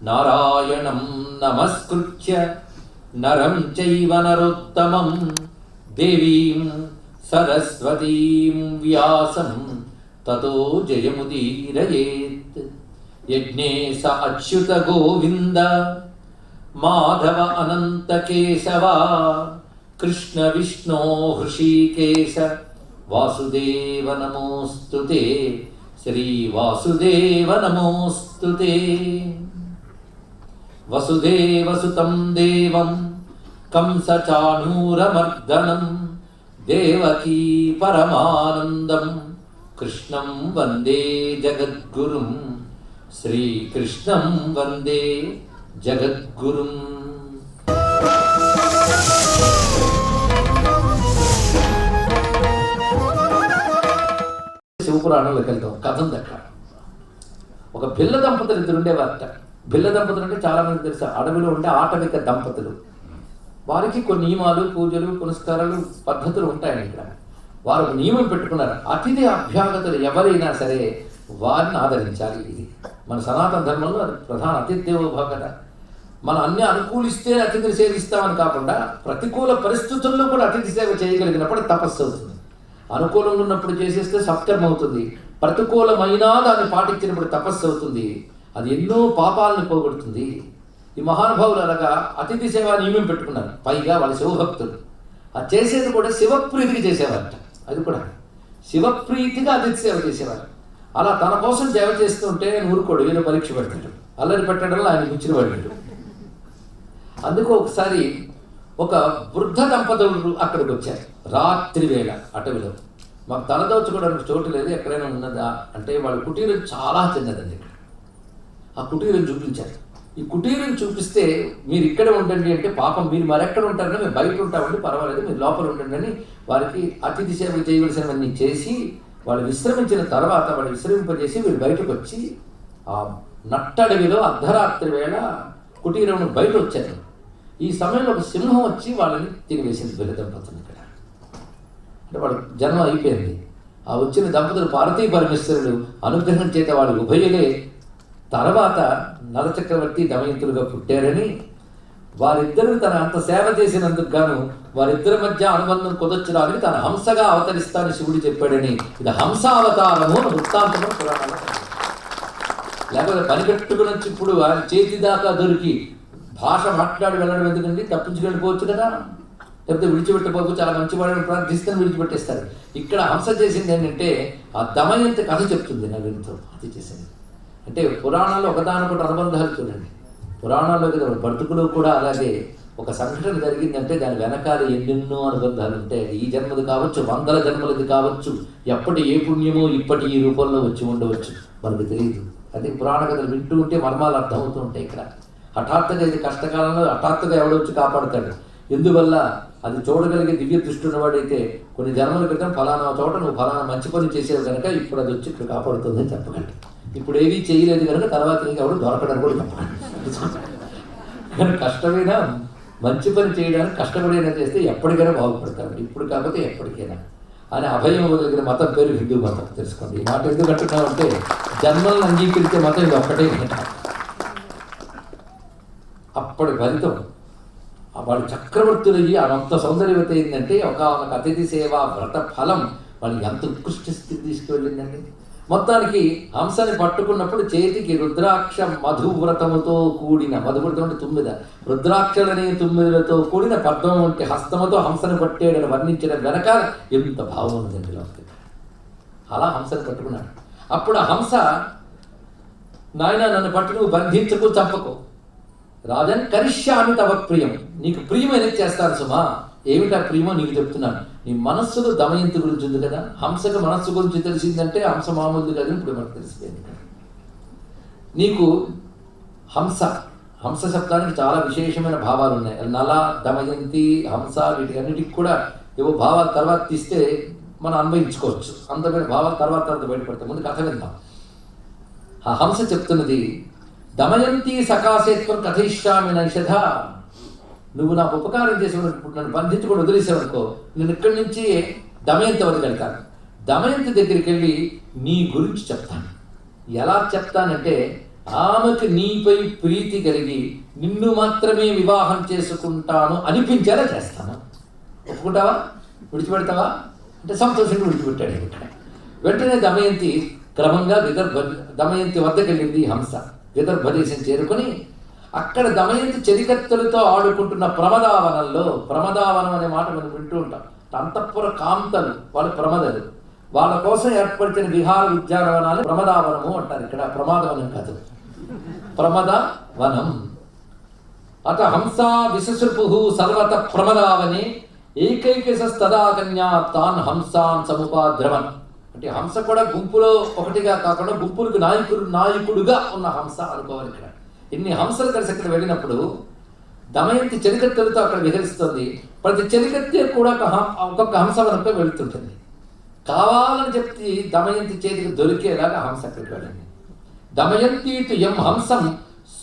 నారాయణం నమస్కృత్య నరం చైవ నరోత్తమం దేవీం సరస్వతీం వ్యాసం తతో జయముదీరయేత్. యజ్ఞే స అచ్యుత గోవింద మాధవ అనంత కేశవ కృష్ణ విష్ణో హృషీకేశ వాసుదేవ నమోస్తుతే. శ్రీ వాసుదేవ నమోస్తుతే. వసుదేవసుతం దేవం కంసచాణూరమర్దనం దేవకీ పరమానందం కృష్ణం వందే జగద్గురుం. శ్రీకృష్ణం వందే జగద్గురుం. శివపురాణంలోకి వెళ్తాం. కథ ఉంది అక్కడ. ఒక బిల్ల దంపతులు ఇద్దరు ఉండేవారట. బిల్ల దంపతులు అంటే చాలా మంది తెలుసు, అడవిలో ఉండే ఆటవిక దంపతులు. వారికి కొన్ని నియమాలు, పూజలు, పునస్కారాలు, పద్ధతులు ఉంటాయని ఇక్కడ. వారు నియమం పెట్టుకున్నారు, అతిథి అభ్యాగతులు ఎవరైనా సరే వారిని ఆదరించాలి. ఇది మన సనాతన ధర్మంలో అది ప్రధాన. అతిథి దేవో భవ కదా. మనం అన్ని అనుకూలిస్తే అతిథిని సేవిస్తామని కాకుండా ప్రతికూల పరిస్థితుల్లో కూడా అతిథి సేవ చేయగలిగినప్పుడు తపస్సు అవుతుంది. అనుకూలంగా ఉన్నప్పుడు చేసేస్తే సత్కర్మ అవుతుంది. ప్రతికూలమైనా దాన్ని పాటించినప్పుడు తపస్సు అవుతుంది. అది ఎన్నో పాపాలను పోగొడుతుంది. ఈ మహానుభావులు అనగా అతిథి సేవ నియమం పెట్టుకున్నారు. పైగా వాళ్ళ శివభక్తులు. అది చేసేది కూడా శివప్రీతికి చేసేవారట. అది కూడా శివప్రీతిగా అతిథి సేవ చేసేవారు. అలా తన కోసం సేవ చేస్తుంటే ఊరుకోడు, ఏదో పరీక్ష పెడతాడు. అల్లరి పెట్టడంలో ఆయన మించిన వాడు. అందుకు ఒకసారి ఒక వృద్ధ దంపతులు అక్కడికి వచ్చారు. రాత్రి వేళ అటవిలో. మాకు తలదోచుకోవడానికి చోటు లేదు, ఎక్కడైనా ఉన్నదా అంటే వాళ్ళ కుటీరం చాలా చిన్నదండి. ఇక్కడ ఆ కుటీరం చూపించారు. ఈ కుటీరం చూపిస్తే మీరు ఇక్కడ ఉండండి అంటే, పాపం మీరు మరెక్కడ ఉంటారని మేము బయట ఉంటామండి, పర్వాలేదు మీరు లోపల ఉండండి అని వారికి అతిథి సేవ చేయవలసినవన్నీ చేసి వాళ్ళు విశ్రమించిన తర్వాత వాళ్ళు విశ్రమింపజేసి వీళ్ళు బయటకు వచ్చి ఆ నట్టడవిలో అర్ధరాత్రి వేళ కుటీరం బయట వచ్చారు. ఈ సమయంలో ఒక సింహం వచ్చి వాళ్ళని తినివేసింది బిల్ల దంపతులు. ఇక్కడ అంటే వాళ్ళ జన్మ అయిపోయింది. ఆ వచ్చిన దంపతులు పార్వతీ పరమేశ్వరుడు అనుగ్రహం చేత వాళ్ళు ఉభయులే తర్వాత నలచక్రవర్తి దమయంతులుగా పుట్టారని, వారిద్దరూ తన అంత సేవ చేసినందుకు గాను వారిద్దరి మధ్య అనుబంధం కుదర్చడానికి తన హంసగా అవతరిస్తానని శివుడు చెప్పాడని, ఇది హంసావతారము అని వృత్తాంతము పురాణాలు. లేకపోతే పనికట్టుకుని వచ్చి ఇప్పుడు ఆయన చేతి దాకా దొరికి భాష మాట్లాడి వెళ్ళడం ఎందుకండి, తప్పించుకెళ్ళిపోవచ్చు కదా. లేకపోతే విడిచిపెట్టకపోతే చాలా మంచివాడిని ప్రార్థిస్తాను విడిచిపెట్టేస్తారు. ఇక్కడ హంస చేసింది ఏంటంటే ఆ దమయంతి కథ చెప్తుంది నలుగురితో. అది చేసింది అంటే పురాణాల్లో ఒకదానికొకటి అనుబంధాలు చూడండి. పురాణాల్లో కదా బ్రతుకులో కూడా అలాగే ఒక సంఘటన జరిగిందంటే దాని వెనకాల ఎన్నెన్నో అనుబంధాలు ఉంటాయి. ఈ జన్మది కావచ్చు, వందల జన్మలది కావచ్చు, ఎప్పటి ఏ పుణ్యమో ఇప్పటి ఈ రూపంలో వచ్చి ఉండవచ్చు, మనకు తెలియదు. అదే పురాణ కథలు వింటూ ఉంటే మర్మాలు అర్థమవుతూ ఉంటాయి. ఇక్కడ హఠాత్తుగా ఇది కష్టకాలంలో హఠాత్తుగా ఎవడొచ్చి కాపాడుతాడు. ఎందువల్ల అది చూడగలిగే దివ్య దృష్టి ఉన్నవాడైతే కొన్ని జన్మల క్రితం ఫలానా చోట నువ్వు ఫలానా మంచి పని చేసేవి కనుక ఇప్పుడు అది వచ్చి ఇక్కడ కాపాడుతుందని చెప్పగలడు. ఇప్పుడు ఏవీ చేయలేదు కనుక తర్వాత ఎవరు దొరకడం కూడా చెప్పగలడు. కానీ కష్టమైనా మంచి పని చేయడానికి కష్టపడైనా చేస్తే ఎప్పటికైనా బాగుపడతాడు. ఇప్పుడు కాకపోతే ఎప్పటికైనా అని అభయం వదిలిన మతం పేరు హిందూ మతం. తెలుసుకోండి. ఈ మాట ఎందుకు అంటున్నామంటే జన్మలను అంగీకరించే మతం ఇది ఒక్కటే. అప్పటి ఫలితం వాళ్ళు చక్రవర్తులయ్యి అంత సౌందర్యవత అయిందంటే ఒక అతిథి సేవ వ్రత ఫలం వాళ్ళకి ఎంత ఉత్కృష్ట స్థితి తీసుకువెళ్ళిందండి. మొత్తానికి హంసని పట్టుకున్నప్పుడు చేతికి రుద్రాక్ష మధువ్రతముతో కూడిన, మధువ్రతం అంటే 9, రుద్రాక్షలనే 9లతో కూడిన పద్మం వంటి హస్తముతో హంసని పట్టేడని వర్ణించిన వెనకాల ఎంత భావం ఉందండి లోపల. అలా హంసని పట్టుకున్నాడు. అప్పుడు ఆ హంస, నాయన నన్ను పట్టు, నువ్వు బంధించకు, చంపకు, రాజన్ కరిష్యామి తవ ప్రియం, నీకు ప్రియమైన చేస్తాను సుమా. ఏమిటా ప్రియమో నీకు చెప్తున్నాను. నీ మనస్సులో దమయంతి గురించి ఉంది కదా, హంసకు మనస్సు గురించి తెలిసిందంటే హంస మామూలు కదా, ఇప్పుడు మనకు తెలిసిపోయింది. నీకు హంస, హంస శబ్దానికి చాలా విశేషమైన భావాలు ఉన్నాయి. నల, దమయంతి, హంస వీటి అన్నిటికి కూడా ఏవో భావాలు తర్వాత తీస్తే మనం అన్వయించుకోవచ్చు. అందమైన భావాలు తర్వాత బయటపడతాం. ముందు కథ విందాం. ఆ హంస చెప్తున్నది, దమయంతి సకాశేత్వం కథయిష్యామి నైషధ, నువ్వు నాకు ఉపకారం చేసేవాడు, నన్ను బంధించుకొని వదిలేసావనుకో, నేను ఇక్కడి నుంచి దమయంతి వరకు వెళ్తాను. దమయంతి దగ్గరికి వెళ్ళి నీ గురించి చెప్తాను. ఎలా చెప్తానంటే ఆమెకు నీపై ప్రీతి కలిగి నిన్ను మాత్రమే వివాహం చేసుకుంటాను అనిపించేలా చేస్తాను. ఒప్పుకుంటావా? విడిచిపెడతావా అంటే సంతోషంగా విడిచిపెట్టాడు. ఇక్కడ వెంటనే దమయంతి క్రమంగా దమయంతి వద్దకు వెళ్ళింది హంస. విదర్భ దేశం చేరుకొని అక్కడ దమయంతి చెలికత్తెలతో ఆడుకుంటున్న ప్రమదావనంలో, ప్రమదావనం అనే మాట మనం వింటూ ఉంటాం, అంతఃపుర కాంతలు వాళ్ళు ప్రమదలు, వాళ్ళ కోసం ఏర్పడిన విహార ఉద్యానవనాలు ప్రమదావనము అంటారు. ఇక్కడ ప్రమాదవనం కాదు, ప్రమదవనం. అత హంసా విశసృపు సర్వత ప్రమదావనే ఏకైకసస్తదా కన్యా తాన్ హంసాన్ సముపాద్రవన్. అంటే హంస కూడా గుంపులో ఒకటిగా కాకుండా గుంపులకు నాయకుడుగా ఉన్న హంస అనుకోవాలి. ఇక్కడ ఇన్ని హంసలు కలిసి అక్కడ వెళ్ళినప్పుడు దమయంతి చెలికత్తెలతో అక్కడ విహరిస్తుంది. ప్రతి చెలికత్తె కూడా ఒక్కొక్క హంస వరకు వెళుతుంటుంది. కావాలని చెప్పి దమయంతి చేతికి దొరికేలాగా హంస అక్కడికి వెళ్ళింది. దమయంతి ఎం హంసం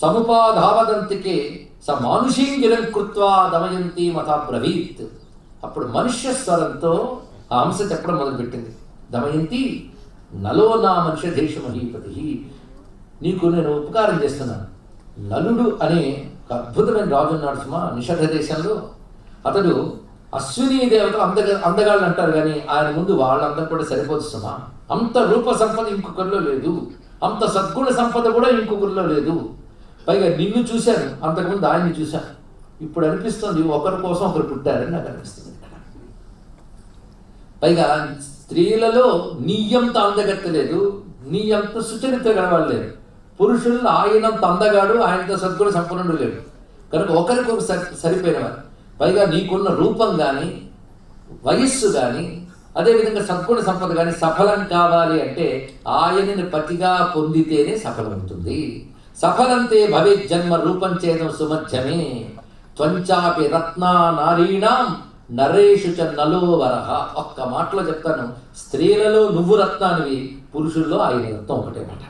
సముపాధావదంతికే స మానుషీంగిరం కృత్వా దమయంతి మతాబ్రవీత్. అప్పుడు మనుష్య స్వరంతో ఆ హంస చెప్పడం మొదలుపెట్టింది, దమయంతి నలో నా మనుష్య దేశమహీపతి, నీకు నేను ఉపకారం చేస్తున్నాను. నలుడు అనే ఒక అద్భుతమైన రాజు ఉన్నాడు సుమా నిషధ దేశంలో. అతడు అశ్విని దేవత అందగాళ్ళు అంటారు, కానీ ఆయన ముందు వాళ్ళందరూ కూడా సరిపోదు సుమా. అంత రూప సంపద ఇంకొకరిలో లేదు, అంత సద్గుణ సంపద కూడా ఇంకొకరిలో లేదు. పైగా నిన్ను చూశాను, అంతకుముందు ఆయన్ని చూశాను. ఇప్పుడు అనిపిస్తుంది ఒకరి కోసం ఒకరు పుట్టారని నాకు అనిపిస్తుంది. పైగా స్త్రీలలో నీయంత అందగత్త లేదు, నీయంత సుచరిత్ర గలవాడు లేదు. పురుషుల్లో ఆయనంత అందగాడు, ఆయనతో సద్గుణ సంపన్నుడు లేడు. కనుక ఒకరికొకరు సరిపోయినవారు. పైగా నీకున్న రూపం కానీ వయస్సు కానీ అదేవిధంగా సద్గుణ సంపద కానీ సఫలం కావాలి అంటే ఆయనని పతిగా పొందితేనే సఫలమవుతుంది. సఫలంతే భవేత్ జన్మ రూపం చేదం సుమధ్యమే త్వంచాపి రత్నా నారీణాం నరేషు చ నలోవరహ. ఒక్క మాటలో చెప్తాను, స్త్రీలలో నువ్వు రత్నానివి, పురుషుల్లో ఆయన రత్నం ఒకటే మాట.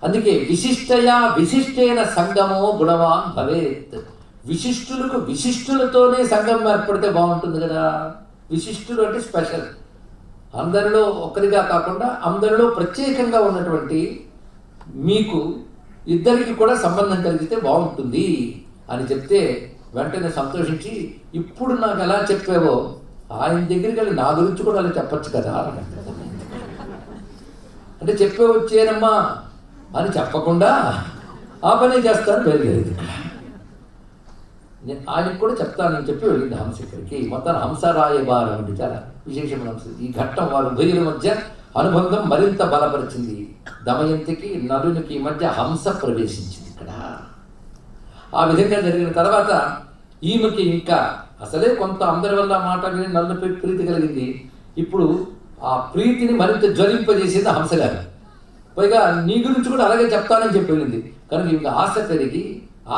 అందుకే విశిష్టైన సంగమో గుణవాన్ భవేత్. విశిష్టులకు విశిష్టులతోనే సంగమం ఏర్పడితే బాగుంటుంది కదా. విశిష్టులు అంటే స్పెషల్, అందరిలో ఒకరిగా కాకుండా అందరిలో ప్రత్యేకంగా ఉన్నటువంటి మీకు ఇద్దరికి కూడా సంబంధం కలిగితే బాగుంటుంది అని చెప్తే వెంటనే సంతోషించి, ఇప్పుడు నాకు ఎలా చెప్పావో ఆయన దగ్గరికి వెళ్ళి నా గురించి కూడా అలా చెప్పచ్చు కదా అంటే చెప్పే వచ్చేనమ్మా అని చెప్పకుండా ఆ పని చేస్తాను బయలుదేరింది. నేను ఆయనకు కూడా చెప్తానని చెప్పి వెళ్ళింది హంస ఇక్కడికి. మొత్తం హంసరాయబారం అంటే చాలా విశేషమైన హంస. ఈ ఘట్టం వారి ఉభయుల మధ్య అనుబంధం మరింత బలపరిచింది. దమయంతికి నలునికి మధ్య హంస ప్రవేశించింది ఇక్కడ. ఆ విధంగా జరిగిన తర్వాత ఈమెకి ఇంకా అసలే కొంత అందరి వల్ల మాట విని నలునిపై ప్రీతి కలిగింది. ఇప్పుడు ఆ ప్రీతిని మరింత జ్వలింపజేసింది హంస గారు. పైగా నీ గురించి కూడా అలాగే చెప్తానని చెప్పి వెళ్ళింది. కనుక ఇంకా ఆశ పెరిగి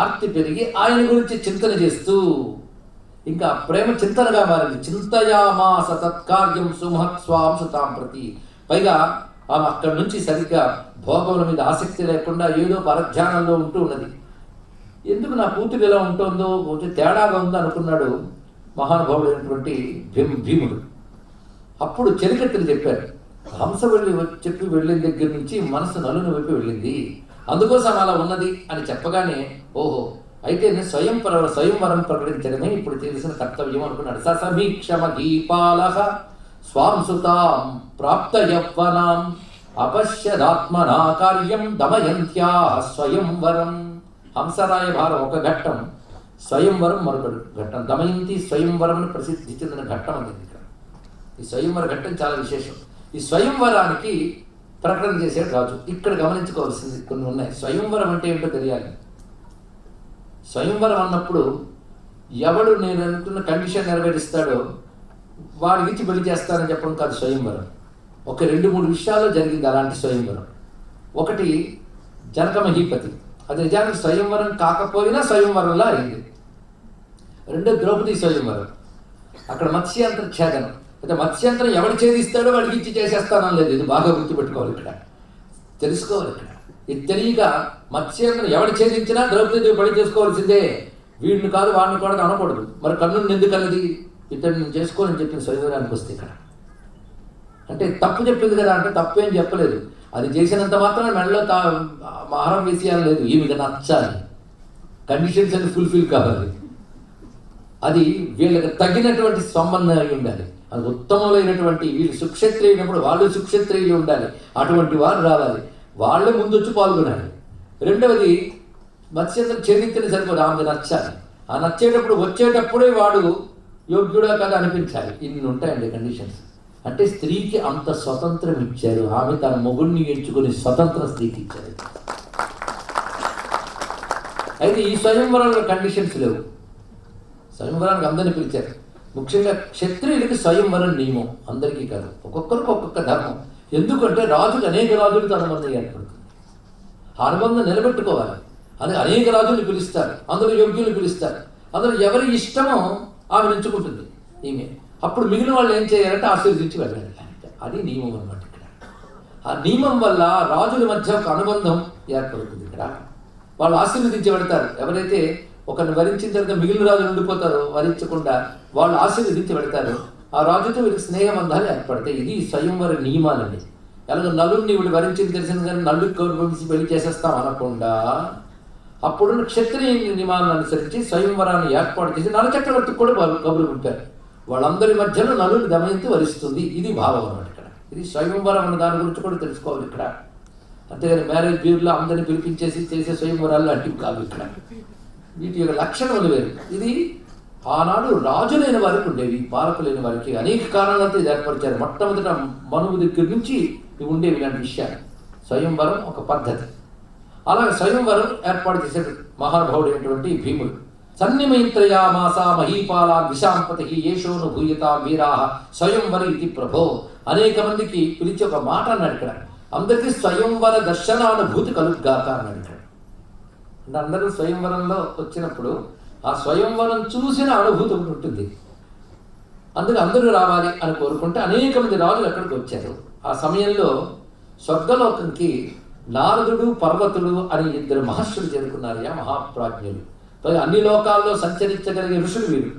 ఆర్తి పెరిగి ఆయన గురించి చింతన చేస్తూ ఇంకా ప్రేమ చింతనగా మారింది. చింతయామాస తత్కార్యం సుమహత్ స్వాం సుతాం ప్రతి. పైగా ఆమె అక్కడి నుంచి సరిగ్గా భోగముల మీద ఆసక్తి లేకుండా ఏదో పరధ్యానంలో ఉంటూ ఉన్నది. ఎందుకు నా కూతురు ఎలా ఉంటుందో కొంచెం తేడాగా ఉందో అనుకున్నాడు మహానుభావుడైనటువంటి భీముడు. అప్పుడు చెలికత్తెలు చెప్పారు, హంస చెప్పి వెళ్ళిన దగ్గర నుంచి మనసు నలుని వైపు వెళ్ళింది, అందుకోసం అలా ఉన్నది అని చెప్పగానే ఓహో అయితే నేను స్వయంవరం ప్రకటించడమే ఇప్పుడు తెలిసిన కర్తవ్యం అనుకున్నాడు. ససమీక్షమగీపాలః స్వాం సుతాం ప్రాప్త యవ్వనాం అపశ్యదాత్మనా కార్యం దమయంత్యాః స్వయంవరం. హంసరాయ భారం ఒక ఘట్టం, స్వయంవరం మరొకటి ఘట్టం. దమయంతి స్వయంవరం అని ప్రసిద్ధి చెందిన ఘట్టం అనేది ఇక్కడ. ఈ స్వయంవర ఘట్టం చాలా విశేషం. ఈ స్వయంవరానికి ప్రకటన చేసాడు రాజు. ఇక్కడ గమనించుకోవాల్సింది కొన్ని ఉన్నాయి. స్వయంవరం అంటే ఏంటో తెలియాలి. స్వయంవరం అన్నప్పుడు ఎవడు నేను అనుకున్న కండిషన్ నెరవేరుస్తాడో వాడికి ఇచ్చి పెళ్లి చేస్తానని చెప్పడం కాదు స్వయంవరం. ఒక 2-3 విషయాల్లో జరిగింది అలాంటి స్వయంవరం. ఒకటి జనక మహీపతి, అది నిజానికి స్వయంవరం కాకపోయినా స్వయంవరంలా అయింది. రెండో ద్రౌపది స్వయంవరం, అక్కడ మత్స్యాంతర ఛేదనం. అయితే మత్స్యంత్రం ఎవడు ఛేదిస్తాడో వాడికి ఇచ్చి చేసేస్తానని లేదు. ఇది బాగా గుర్తుపెట్టుకోవాలి, ఇక్కడ తెలుసుకోవాలి. ఇక్కడ ఇది తెలియక మత్స్యంత్రం ఎవడు ఛేదించినా ద్రౌపది పడి చేసుకోవాల్సిందే, వీడిని కాదు వాడిని కూడా అనకూడదు. మరి కర్ణుడిని ఎందుకు అన్నది, ఇతడిని నేను చేసుకోవాలని చెప్పిన స్వయంవరానికి వస్తే ఇక్కడ అంటే తప్పు చెప్పింది కదా అంటే తప్పేం చెప్పలేదు. అది చేసినంత మాత్రం మెడలో మహారం వేసేయాలి లేదు, ఈమెకి నచ్చాలి, కండిషన్స్ అన్ని ఫుల్ఫిల్ కావాలి, అది వీళ్ళకి తగినటువంటి సంబంధం అయి ఉండాలి, అది ఉత్తమమైనటువంటి, వీళ్ళు సుక్షత్రియునప్పుడు వాళ్ళు సుక్షత్రియులు ఉండాలి, అటువంటి వారు రావాలి, వాళ్ళే ముందు వచ్చి పాల్గొనాలి. రెండవది మత్స్యంద్రం చెల్లించిన సరిపోదు, ఆమె నచ్చాలి, ఆ నచ్చేటప్పుడు వచ్చేటప్పుడే వాడు యోగ్యుడా కదా అనిపించాలి. ఇన్ని ఉంటాయండి కండిషన్స్. అంటే స్త్రీకి అంత స్వతంత్రం ఇచ్చారు, ఆమె తన మొగుడిని ఎంచుకుని స్వతంత్రం స్త్రీకి ఇచ్చారు. అయితే ఈ స్వయంవరంలో కండిషన్స్ లేవు. స్వయంవరానికి అందరినీ పిలిచారు. ముఖ్యంగా క్షత్రియులకి స్వయంవరం నియమం, అందరికీ కాదు, ఒక్కొక్కరికి ఒక్కొక్క ధర్మం. ఎందుకంటే రాజులు అనేక రాజులతో అనుబంధం ఏర్పడుతుంది, ఆ అనుబంధం నిలబెట్టుకోవాలి. అది అనేక రాజులు పిలుస్తారు, అందులో యోగ్యులు పిలుస్తారు, అందులో ఎవరి ఇష్టమో ఆమె ఎంచుకుంటుంది ఈమె. అప్పుడు మిగిలిన వాళ్ళు ఏం చేయాలంటే ఆశీర్వదించి వెళ్ళాలి. అది నియమం అన్నమాట. ఇక్కడ ఆ నియమం వల్ల రాజుల మధ్య ఒక అనుబంధం ఏర్పడుతుంది. ఇక్కడ వాళ్ళు ఆశీర్వదించి వెళతారు. ఎవరైతే ఒకరిని వరించిన తర్వాత మిగిలిన రాజులు ఉండిపోతారో, వరించకుండా వాళ్ళు ఆశీర్వదించి వెళతారు, ఆ రాజుతో వీళ్ళకి స్నేహబంధాలు ఏర్పడతాయి. ఇది స్వయంవర నియమాలండి. ఎలాగో నలుడిని వీళ్ళు వరించింది తెలిసింది కానీ నలుడికి గౌరవించి పెళ్లి చేసేస్తాం అనకుండా, అప్పుడున్న క్షత్రియ నియమాలను అనుసరించి స్వయంవరాన్ని ఏర్పాటు చేసి నలచక్రవర్తికి కూడా వాళ్ళు కబురు పంపారు. వాళ్ళందరి మధ్యలో నలుని దమయంతి వరిస్తుంది. ఇది భావం అన్నమాట. ఇక్కడ ఇది స్వయంవరం అన్న దాని గురించి కూడా తెలుసుకోవాలి ఇక్కడ. అంతేగాని మ్యారేజ్ బ్యూరోలో అందరిని పిలిపించేసి చేసే స్వయంవరాలు లాంటివి కాదు. ఇక్కడ వీటి యొక్క లక్షణములు వేరు. ఇది ఆనాడు రాజులైన వారికి ఉండేవి, పాలకులైన వారికి అనేక కారణాలతో ఇది ఏర్పరిచారు. మొట్టమొదట మనువు దగ్గర నుంచి ఇవి ఉండేవి ఇలాంటి విషయాలు. స్వయంవరం ఒక పద్ధతి. అలాగే స్వయంవరం ఏర్పాటు చేసే మహానుభావుడు అయినటువంటి భీముడు. సన్నిమైత్రయామాస మహీపాల విశాంపతి ఏషోను భూయతా వీరా స్వయంవర ఇది ప్రభో. అనేక మందికి పిలిచి ఒక మాట అన్నాడు ఇక్కడ, అందరికీ స్వయంవర దర్శనానుభూతి కలుగ్గాక అన్నాడు ఇక్కడ. అంటే అందరూ స్వయంవరంలో వచ్చినప్పుడు ఆ స్వయంవరం చూసిన అనుభూతి ఒకటి ఉంటుంది. అందుకే అందరూ రావాలి అని కోరుకుంటే అనేక మంది రాజులు అక్కడికి వచ్చారు. ఆ సమయంలో స్వర్గలోకంకి నారదుడు పర్వతుడు అని ఇద్దరు మహర్షులు చేరుకున్నారు. మహాప్రాజ్ఞులు, అన్ని లోకాల్లో సంచరించగలిగే ఋషులు వీరు.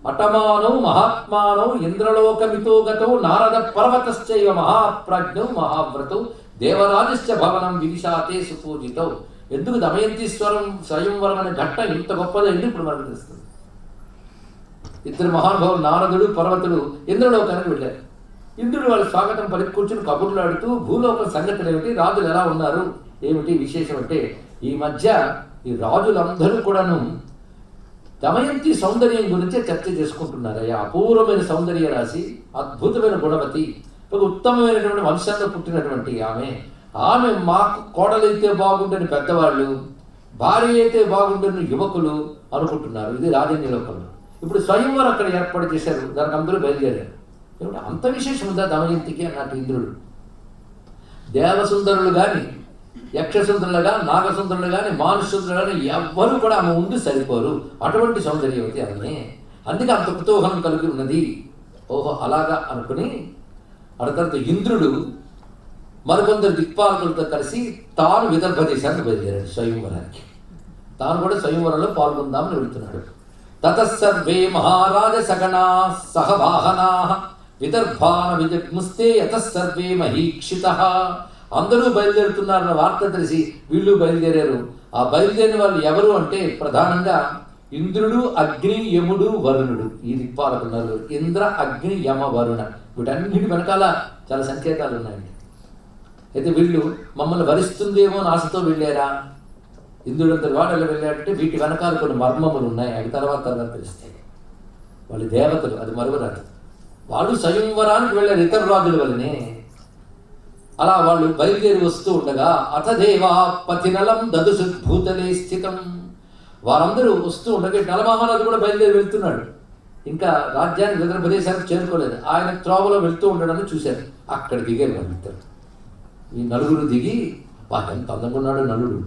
అటమానౌ మహాత్మానౌ ఇంద్రలోకమితో గతౌ నారద పర్వతశ్చైవ మహాప్రాజ్ఞౌ మహావ్రతౌ దేవరాజశ్చ భవనం వివిశాతే సుపూజితౌ. ఎందుకు దమయంతీశ్వరం స్వయంవరం అనే ఘట్టం ఇంత గొప్పదండి ఇప్పుడు మనకు తెలుస్తుంది. ఇద్దరు మహానుభావులు నారదుడు పర్వతుడు ఇంద్రలోకానికి వెళ్ళారు. ఇంద్రుడు వాళ్ళు స్వాగతం పలికి కూర్చుని కబుర్లు ఆడుతూ భూలోకం సంగతులు ఏమిటి, రాజులు ఎలా ఉన్నారు, ఏమిటి విశేషం అంటే, ఈ మధ్య ఈ రాజులందరూ కూడాను దమయంతి సౌందర్యం గురించే చర్చ చేసుకుంటున్నారు. అపూర్వమైన సౌందర్య రాశి, అద్భుతమైన గుణవతి, ఒక ఉత్తమమైనటువంటి వంశంలో పుట్టినటువంటి ఆమె మాకు కోడలైతే బాగుండని పెద్దవాళ్ళు, భార్య అయితే బాగుండని యువకులు అనుకుంటున్నారు. ఇది రాజన్య లోకంలో. ఇప్పుడు స్వయంవరం అక్కడ ఏర్పాటు చేశారు, దానికి అందరూ బయలుదేరారు. ఏమిటి అంత విశేషం ఉందా దమయంతికి అన్నట్టు ఇంద్రుడు. దేవసుందరులు కానీ, యక్షసుందరులు కానీ, నాగసుందరులు కానీ, మానుసుందరులు కానీ ఎవ్వరూ కూడా ఆమె ముందు సరిపోరు. అటువంటి సౌందర్యవతి ఆమె. అందుకే అంత కుతూహలం కలిగి ఉన్నది. ఓహో అలాగా అనుకుని ఆ తర్వాత ఇంద్రుడు మరికొందరు దిక్పాలకులతో కలిసి తాను విదర్భ దేశానికి బయలుదేరాడు స్వయంవరానికి. తాను కూడా స్వయంవరంలో పాల్గొందామని వెళుతున్నాడు. తతస్సర్వే మహారాజ సగణా సహవాహనా విదర్భాన విజగ్ముస్తే యతస్సర్వే మహీక్షితః. అందరూ బయలుదేరుతున్నారన్న వార్త తెలిసి వీళ్ళు బయలుదేరారు. ఆ బయలుదేరిన వాళ్ళు ఎవరు అంటే ప్రధానంగా ఇంద్రుడు, అగ్ని, యముడు, వరుణుడు. ఈ దిక్పాలకున్నారు. ఇంద్ర, అగ్ని, యమ, వరుణ. వీటన్నిటి వెనకాల చాలా సంకేతాలు ఉన్నాయండి. అయితే వీళ్ళు మమ్మల్ని వరిస్తుందేమో అని ఆశతో వెళ్ళారా, ఇంద్రుడు అంత వాడలు వెళ్ళాడంటే వీటి వెనకాల కొన్ని మర్మములు ఉన్నాయి. అవి తర్వాత తెలుస్తాయి. వాళ్ళు దేవతలు, అది మరువరాదు. వాళ్ళు స్వయంవరానికి వెళ్ళారు ఇతర రాజుల వల్లనే. అలా వాళ్ళు బయలుదేరి వస్తూ ఉండగా అథదేవా పతినలం దదుసు భూతలే స్థితం. వారందరూ వస్తూ ఉండగా నలమహారాజు కూడా బయలుదేరి వెళ్తున్నాడు. ఇంకా రాజ్యానికి విదర్భ దేశానికి చేరుకోలేదు. ఆయన త్రోవలో వెళ్తూ ఉండడాన్ని చూశారు. అక్కడ దిగారు వాళ్ళిద్దరు. ఈ నలుగురు దిగి ఎంత అందంగా ఉన్నాడు నలుడు.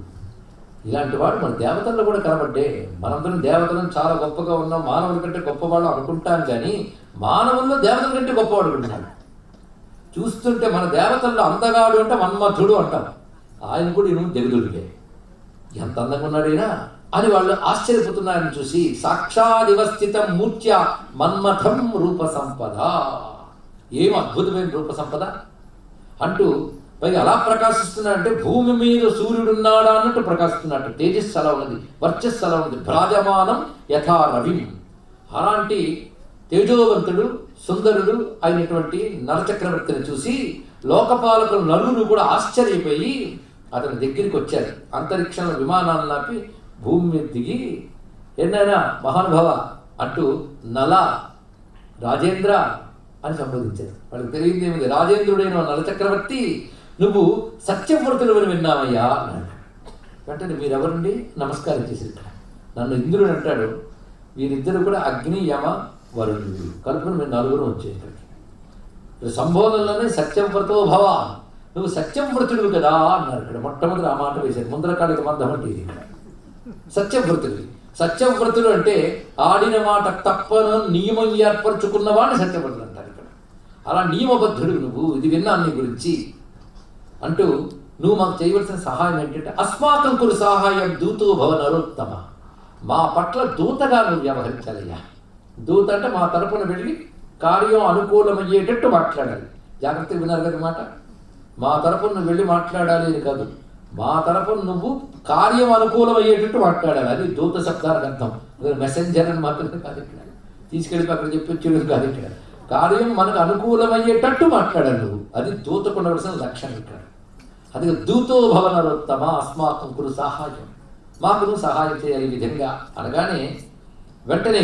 ఇలాంటి వాడు మన దేవతల్లో కూడా కనబడ్డే. మనందరం దేవతలను చాలా గొప్పగా ఉన్నాం, మానవుల కంటే గొప్పవాడు అనుకుంటాం, కానీ మానవుల్లో దేవతల కంటే గొప్పవాడు ఉంటున్నాడు. చూస్తుంటే మన దేవతల్లో అందగాడు అంటే మన్మథుడు అంటాం. ఆయన కూడా ఈయన జగదుడికే. ఎంత అందంగా ఉన్నాడైనా అని వాళ్ళు ఆశ్చర్యపోతున్నారని చూసి సాక్షాదివస్థితం మూర్త్య మన్మథం రూప సంపద. ఏం అద్భుతమైన రూప సంపద అంటూ పైగా అలా ప్రకాశిస్తున్నాడంటే భూమి మీద సూర్యుడు ఉన్నాడా అన్నట్టు ప్రకాశిస్తున్నట్టు. తేజస్సు అలా ఉన్నది, వర్చస్సు అలా ఉన్నది. భ్రాజమానం యథా రవిం. అలాంటి తేజోవంతుడు సుందరుడు అయినటువంటి నరచక్రవర్తిని చూసి లోకపాలకులు నలుగురు కూడా ఆశ్చర్యపోయి అతని దగ్గరికి వచ్చారు. అంతరిక్షంలో విమానాన్ని నాపి భూమి మీద దిగి, ఎన్నైనా మహానుభావ అంటూ నల రాజేంద్ర అని సంబోధించారు. వాళ్ళకి తెలియదు ఏమిటి, రాజేంద్రుడైన నలచక్రవర్తి నువ్వు సత్యవ్రతులు అని విన్నామయ్యా అన్నాడు. వెంటనే మీరెవరండి నమస్కారం చేశారు. ఇక్కడ నన్ను ఇంద్రుడు అంటాడు. వీరిద్దరు కూడా అగ్ని యమ వరుణుడు కలుపుకుని మీరు నలుగురు వచ్చాయి. ఇక్కడికి సంబోధనలోనే సత్యవ్రతో భవ, నువ్వు సత్యవ్రతుడు కదా అన్నారు. ఇక్కడ మొట్టమొదటి ఆ మాట వేశారు. ముందర కాళ్ళకి మందం అంటే ఇది. సత్యవ్రతుడు, సత్యవ్రతుడు అంటే ఆడిన మాట తప్పను నియమం ఏర్పరచుకున్నవాడిని సత్యవ్రతుడు అంటారు. ఇక్కడ అలా నియమబద్ధుడు నువ్వు, ఇది విన్నాను నీ గురించి అంటూ నువ్వు మాకు చేయవలసిన సహాయం ఏంటంటే అస్మాకం కురు సహాయం దూతో భవ నరోత్తమ, మా పట్ల దూతగా నువ్వు వ్యవహరించాలయ్యా. దూత అంటే మా తరపున వెళ్ళి కార్యం అనుకూలమయ్యేటట్టు మాట్లాడాలి. జాగ్రత్తగా విన్నారు కదా మాట. మా తరపున నువ్వు వెళ్ళి మాట్లాడాలి అని కాదు, మా తరపున నువ్వు కార్యం అనుకూలమయ్యేటట్టు మాట్లాడాలి. అది దూత శబ్దానికి అర్థం. మెసెంజర్ అని మాత్రమే కాదు, ఇక్కడ తీసుకెళ్ళి అక్కడ చెప్పొచ్చేది కాదు. ఇక్కడ కార్యం మనకు అనుకూలమయ్యేటట్టు మాట్లాడాలి నువ్వు. అది దూతకు ఉండవలసిన లక్షణం ఇక్కడ. అది దూతో భవనరోత్తమ అస్మాకం కురు సహాయం, మాకు నువ్వు సహాయం చేయాలి ఈ విధంగా అనగానే వెంటనే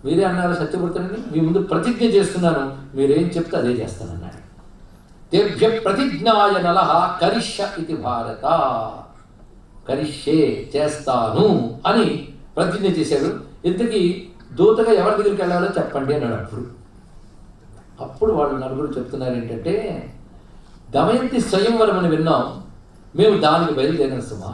మీరే అన్నారు సత్యవ్రతుడిని, మీ ముందు ప్రతిజ్ఞ చేస్తున్నాను, మీరేం చెప్తే అదే చేస్తానన్నాడు. తేభ్య ప్రతిజ్ఞాయ నలః కరిష్య ఇది భారత, కరిష్యే చేస్తాను అని ప్రతిజ్ఞ చేశాడు. ఇంతకీ దూతగా ఎవరి దగ్గరికి వెళ్ళాలో చెప్పండి అన్నాడు. అప్పుడు వాళ్ళు నలుగురు చెప్తున్నారు ఏంటంటే, దమయంతి స్వయంవరం అని విన్నాం, మేము దానికి బయలుదేరిన సుమా.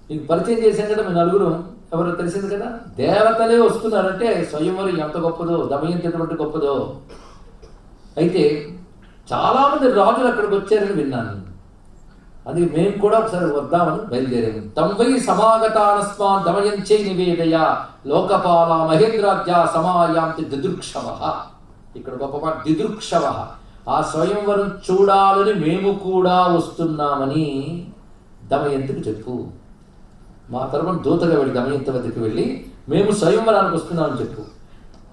మీకు పరిచయం చేశాం కదా మీ నలుగురు ఎవరో తెలిసింది కదా. దేవతలే వస్తున్నారంటే స్వయంవరం ఎంత గొప్పదో, దమయంతి ఎటువంటి గొప్పదో. అయితే చాలామంది రాజులు అక్కడికి వచ్చారని విన్నాను. అది మేము కూడా ఒకసారి వద్దామని బయలుదేరాము. తంవై సమాగతానస్మాన్ దమయంచై నివేదయ లోకపాల మహేంద్రాజ్య సమాయాంతి దిదృక్షవ. ఇక్కడ గొప్ప మాట దిదృక్షవ. ఆ స్వయంవరం చూడాలని మేము కూడా వస్తున్నామని దమయంతికి చెప్పు. మా తరపున దూతగా వెళ్ళి దమయంతి వద్దకు వెళ్ళి మేము స్వయంవరానికి వస్తున్నామని చెప్పు.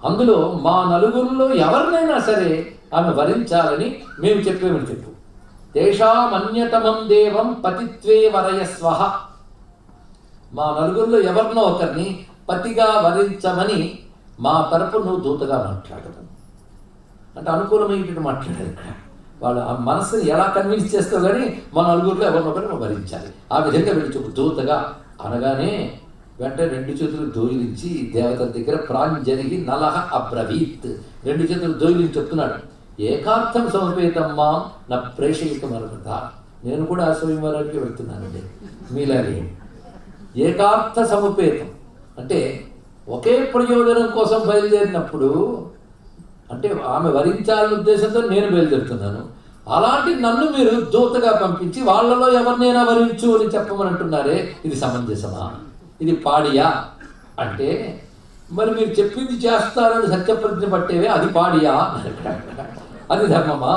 అందులో మా నలుగురిలో ఎవరినైనా సరే ఆమె వరించాలని మేము చెప్పేమని చెప్పు. తేషామన్యతమం దేవం పతిత్వే వరయస్వః. మా నలుగురిలో ఎవరినో ఒకరిని పతిగా వరించమని మా తరపు నువ్వు దూతగా మాట్లాడదు అంటే అనుకూలమైనట్టు మాట్లాడారు. ఇక్కడ వాళ్ళు ఆ మనసుని ఎలా కన్విన్స్ చేస్తావు కానీ మా నలుగురిలో ఎవరినొకరిని వరించాలి. ఆ విధంగా వెళ్ళి చెప్పు దూతగా అనగానే వెంటనే రెండు చేతులు దోయిలించి దేవతల దగ్గర ప్రాంజలి నలహ అబ్రవీత్, రెండు చేతులు దోయిలించి చెప్తున్నాడు, ఏకార్థం సమపేతమ్మా నా ప్రేషయిక మరొకత. నేను కూడా ఆ స్వయంవరానికి వెళ్తున్నానండి మీలాగే. ఏకార్థ సముపేతం అంటే ఒకే ప్రయోజనం కోసం బయలుదేరినప్పుడు, అంటే ఆమె వరించాలనే ఉద్దేశంతో నేను బయలుదేరుతున్నాను. అలాంటి నన్ను మీరు దూతగా పంపించి వాళ్ళలో ఎవరినైనా వరించు అని చెప్పమని అంటున్నారే, ఇది సమంజసమా, ఇది పాడియా అంటే మరి మీరు చెప్పింది చేస్తారని సత్యప్రతిజ్ఞ పట్టేవే, అది పాడియా, అది ధర్మమా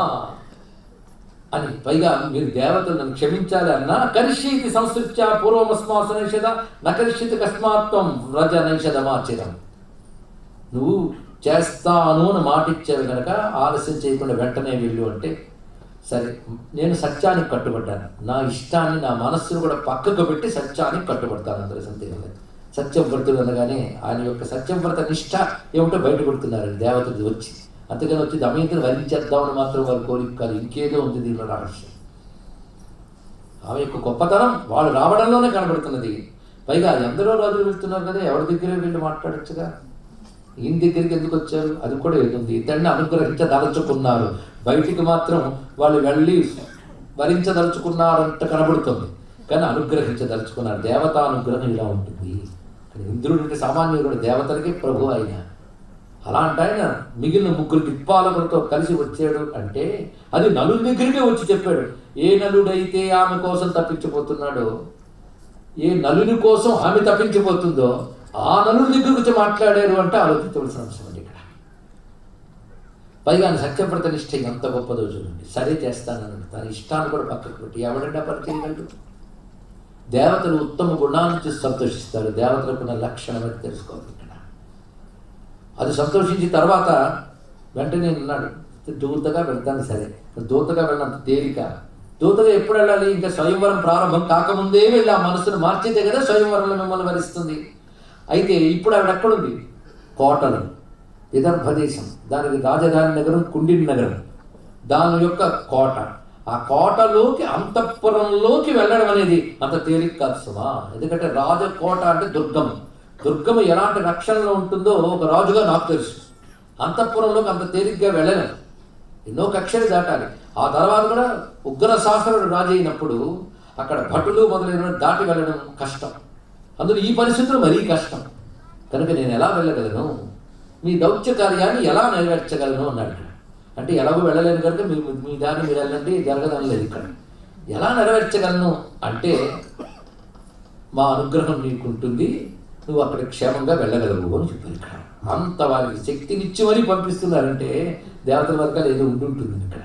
అని. పైగా మీరు దేవతలను క్షమించాలి అన్నా కరిష్యతి సంస్కృత్య పూర్వమస్మాస నైషద నకరిష్యతి కస్మాత్వం వ్రజ నైషదమాచిరం. నువ్వు చేస్తాను అని మాట ఇచ్చావు కనుక ఆలస్యం చేయకుండా వెంటనే వెళ్ళు అంటే, సరే నేను సత్యానికి కట్టుబడ్డాను, నా ఇష్టాన్ని నా మనస్సును కూడా పక్కకు పెట్టి సత్యానికి కట్టుబడతాను. అందరూ సందేహం లేదు. సత్యవ్రతుడు అనగానే ఆయన యొక్క సత్యవ్రత నిష్ఠ ఏమిటో బయటపడుతున్నారని దేవతలు వచ్చి. అంతేగాని వచ్చి దమయంతిని వరించేద్దామని మాత్రం వారి కోరిక కాదు, ఇంకేదో ఉంది దీనిలో రహస్యం. ఆమె యొక్క గొప్పతనం వాళ్ళు రావడంలోనే కనబడుతున్నది. పైగా ఎందరో రాజులు వెళ్తున్నారు కదా, ఎవరి దగ్గర వీళ్ళు మాట్లాడచ్చుగా, ఈయన దగ్గరికి ఎందుకు వచ్చారు అది కూడా ఏదుంది. ఇతన్ని అనుగ్రహించదలుచుకున్నారు, బయటికి మాత్రం వాళ్ళు వెళ్ళి వరించదలుచుకున్నారంట కనబడుతుంది, కానీ అనుగ్రహించదలుచుకున్నారు. దేవతానుగ్రహం ఇలా ఉంటుంది. ఇంద్రుడు అంటే సామాన్యుడు, దేవతలకి ప్రభు ఆయన. అలాంటి ఆయన మిగిలిన ముగ్గురు దిక్పాలకులతో కలిసి వచ్చాడు అంటే అది నలుడి దగ్గరికే వచ్చి చెప్పాడు. ఏ నలుడైతే ఆమె కోసం తప్పించిపోతున్నాడో, ఏ నలుని కోసం ఆమె తప్పించిపోతుందో ఆ నలుడి దగ్గర వచ్చి మాట్లాడారు అంటే ఆలోచించవలసిన అంశం అండి. ఇక్కడ పైగా సత్యవ్రత నిష్ఠ ఎంత గొప్పదో చూడండి. సరే చేస్తానని తన ఇష్టాన్ని కూడా పక్కకు పెట్టి ఎవడంటే పని చేయగలడు? దేవతలు ఉత్తమ గుణాలను చూసి సంతోషిస్తారు. దేవతలకున్న లక్షణం అని తెలుసుకోవాలి ఇక్కడ. అది సంతోషించిన తర్వాత వెంటనే అన్నాడు, దూతగా వెళ్తాను. సరే, దూతగా వెళ్ళినంత తేలిక. దూతగా ఎప్పుడు వెళ్ళాలి? ఇంకా స్వయంవరం ప్రారంభం కాకముందే వెళ్ళి ఆ మనసును మార్చితే కదా స్వయంవరంలో మిమ్మల్ని వరిస్తుంది. అయితే ఇప్పుడు ఆవిడ ఎక్కడుంది? కోటలు, విదర్భ దేశం, దానికి రాజధాని నగరం కుండిన్ నగరం, దాని యొక్క కోట. ఆ కోటలోకి అంతఃపురంలోకి వెళ్ళడం అనేది అంత తేలిక కాదు సుమా. ఎందుకంటే రాజకోట అంటే దుర్గము. దుర్గము ఎలాంటి రక్షణలో ఉంటుందో ఒక రాజుగా నాకు తెలుసు. అంతఃపురంలోకి అంత తేలిగ్గా వెళ్ళలేను, ఎన్నో కక్షలు దాటాలి. ఆ తర్వాత కూడా ఉగ్రశాసనుడు రాజు అయినప్పుడు అక్కడ భటులు మొదలైన దాటి వెళ్ళడం కష్టం. అందులో ఈ పరిస్థితులు మరీ కష్టం. కనుక నేను ఎలా వెళ్ళగలను? మీ దౌత్య కార్యాన్ని ఎలా నెరవేర్చగలను అన్నాడు ఇక్కడ. అంటే ఎలాగో వెళ్ళలేను కనుక మీ దాన్ని మీరు వెళ్ళండి, జరగదనలేదు ఇక్కడ. ఎలా నెరవేర్చగలను అంటే, మా అనుగ్రహం నీకుంటుంది, నువ్వు అక్కడ క్షేమంగా వెళ్ళగలవు అని చెప్పారు ఇక్కడ. అంత వారికి శక్తినిచ్చి మరీ పంపిస్తున్నారంటే దేవతల వర్గాలు ఏదో ఉంటుంటుంది ఇక్కడ.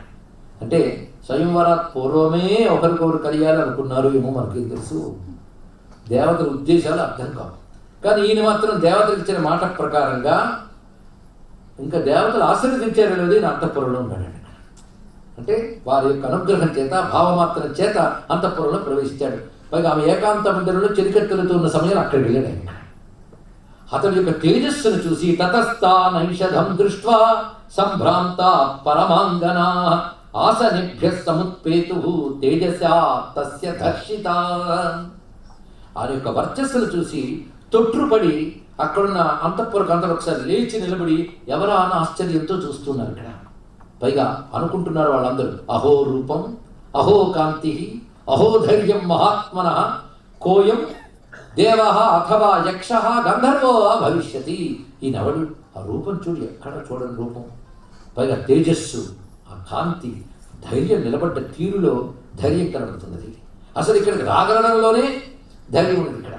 అంటే స్వయంవరాత్ పూర్వమే ఒకరికొకరు కలియాలి అనుకున్నారు ఏమో, మనకేం తెలుసు. దేవతల ఉద్దేశాలు అర్థం కావు. కానీ ఈయన మాత్రం దేవతలకు ఇచ్చిన మాట ప్రకారంగా ఇంకా దేవతలు ఆశీర్వదించారు లేదు, ఈయన అంతఃపురంలో ఉన్నాడు. అంటే వారి యొక్క అనుగ్రహం చేత, భావమాత్రం చేత అంతఃపురంలో ప్రవేశించాడు. పైగా ఆమె ఏకాంత మందిరంలో చెలికత్తెలతో ఉన్న సమయం అక్కడికి వెళ్ళాడు ఆయన. అతడి యొక్క తేజస్సును చూసి తతస్థా నైషధం దృష్ట్వా సంభ్రాంత పరమాంగనా ఆసనిభ్య సముత్పేతు తేజసా తస్య దర్శిత. ఆయన యొక్క వర్చస్సును చూసి తొట్రుపడి అక్కడున్న అంతఃపురకు అందరూ ఒకసారి లేచి నిలబడి ఎవరా అని ఆశ్చర్యంతో చూస్తున్నారు ఇక్కడ. పైగా అనుకుంటున్నారు వాళ్ళందరూ, అహో రూపం, అహో కాంతి, అహో ధైర్యం మహాత్మన, కోయం దేవ అథవా యక్ష గంధర్వో భవిష్యతి. ఈయనవడు, ఆ రూపం చూడు, ఎక్కడ చూడని రూపం. పైగా తేజస్సు, ఆ కాంతి, ధైర్యం, నిలబడ్డ తీరులో ధైర్యం కనబడుతున్నది. అసలు ఇక్కడికి రాగలడంలోనే ధైర్యం ఉంది ఇక్కడ.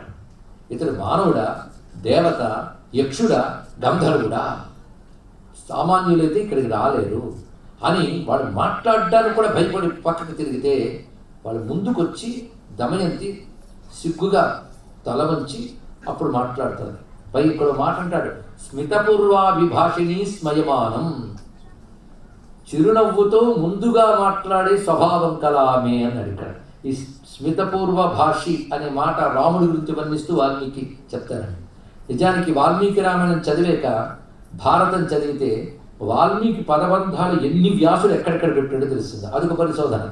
ఇతడు మానవుడా, దేవత, యక్షుడా, గంధర్వుడా? సామాన్యులైతే ఇక్కడికి రాలేరు అని వాళ్ళు మాట్లాడడానికి కూడా భయపడి పక్కకు తిరిగితే వాళ్ళు ముందుకొచ్చి దమయంతి సిగ్గుగా తల వంచి అప్పుడు మాట్లాడతారు. పై ఇక్కడ మాట అంటాడు, స్మితపూర్వాభిభాషిణి స్మయమానం. చిరునవ్వుతో ముందుగా మాట్లాడే స్వభావం కల ఆమె అన్నాడు ఇక్కడ. ఈ స్మితపూర్వ భాషి అనే మాట రాముడి గురించి వర్ణిస్తూ వాల్మీకి చెప్తారండి. నిజానికి వాల్మీకి రామాయణం చదివాక భారతం చదివితే వాల్మీకి పదబంధాలు ఎన్ని వ్యాసులు ఎక్కడెక్కడ పెట్టాడో తెలుస్తుంది. అదొక పరిశోధన.